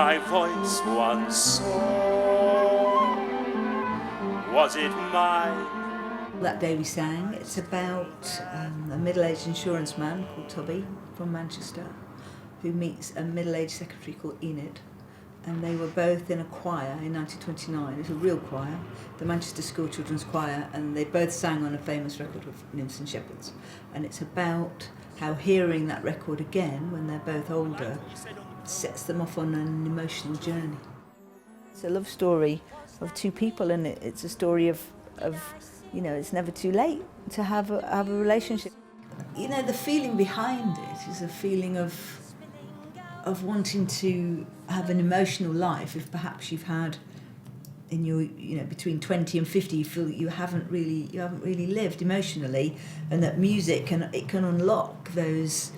my voice once saw? Was it mine? That Day We Sang, it's about a middle-aged insurance man called Tubby from Manchester who meets a middle-aged secretary called Enid, and they were both in a choir in 1929. It's a real choir, the Manchester School Children's Choir, and they both sang on a famous record of Nymphs and Shepherds. And it's about how hearing that record again when they're both older sets them off on an emotional journey. It's a love story of two people, and it's a story of you know, it's never too late to have a relationship. You know, the feeling behind it is a feeling of wanting to have an emotional life. If perhaps you've had in your, you know, between 20 and 50, you feel that you haven't really lived emotionally, and that music can unlock those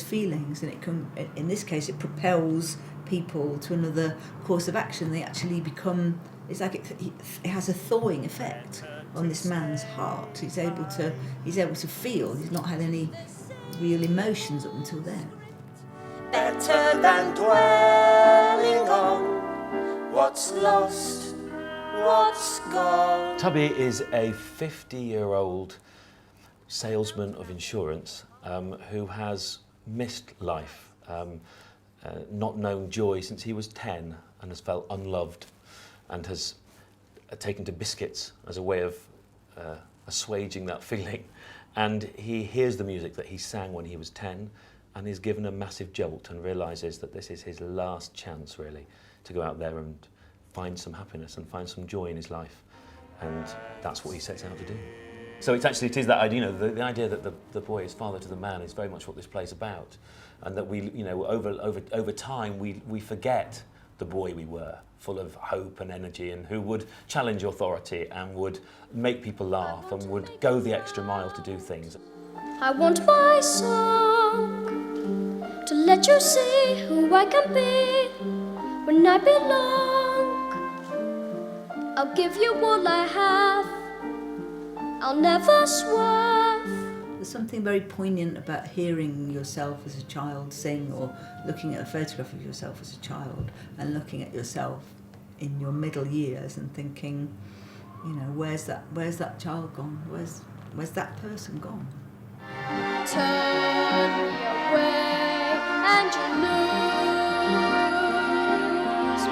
feelings, and it can, in this case, it propels people to another course of action. They actually become, it's like it has a thawing effect on this man's heart. He's able to feel. He's not had any real emotions up until then. Better than dwelling on what's lost, what's gone. Tubby is a 50-year-old salesman of insurance who has missed life, not known joy since he was 10, and has felt unloved, and has taken to biscuits as a way of assuaging that feeling. And he hears the music that he sang when he was 10 and is given a massive jolt and realises that this is his last chance, really, to go out there and find some happiness and find some joy in his life. And that's what he sets out to do. So it is that idea, you know, the idea that the boy is father to the man is very much what this play's about. And that we, you know, over time, we forget the boy we were, full of hope and energy, and who would challenge authority and would make people laugh and would go the extra mile to do things. I want my song to let you see who I can be when I belong. I'll give you all I have, I'll never swerve. There's something very poignant about hearing yourself as a child sing, or looking at a photograph of yourself as a child and looking at yourself in your middle years and thinking, you know, where's that child gone? Where's that person gone? Turn me away and you lose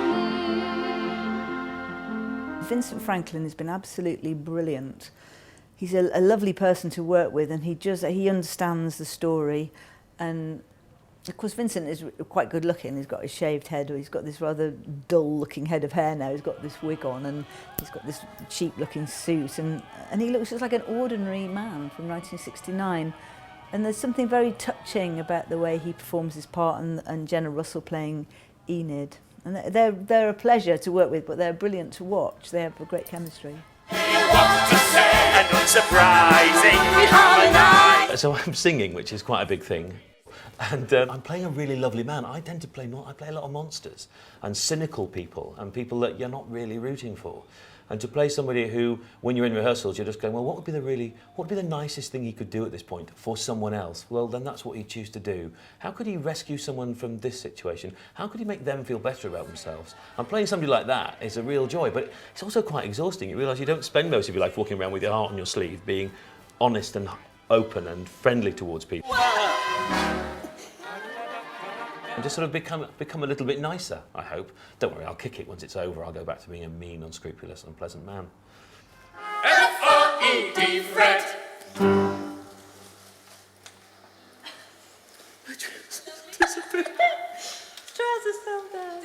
me. Vincent Franklin has been absolutely brilliant. He's a lovely person to work with, and he understands the story. And of course Vincent is quite good looking. He's got a shaved head, or he's got this rather dull looking head of hair now. He's got this wig on, and he's got this cheap looking suit, and he looks just like an ordinary man from 1969. And there's something very touching about the way he performs his part, and Jenna Russell playing Enid. And they're a pleasure to work with, but they're brilliant to watch. They have a great chemistry. And unsurprising, we harmonise. So I'm singing, which is quite a big thing. And I'm playing a really lovely man. I tend to play a lot of monsters and cynical people and people that you're not really rooting for. And to play somebody who, when you're in rehearsals, you're just going, well, what would be the nicest thing he could do at this point for someone else? Well, then that's what he'd choose to do. How could he rescue someone from this situation? How could he make them feel better about themselves? And playing somebody like that is a real joy, but it's also quite exhausting. You realise you don't spend most of your life walking around with your heart on your sleeve, being honest and open and friendly towards people. And just sort of become a little bit nicer, I hope. Don't worry, I'll kick it once it's over. I'll go back to being a mean, unscrupulous, unpleasant man. F-R-E-D, Fred. Trousers fell down.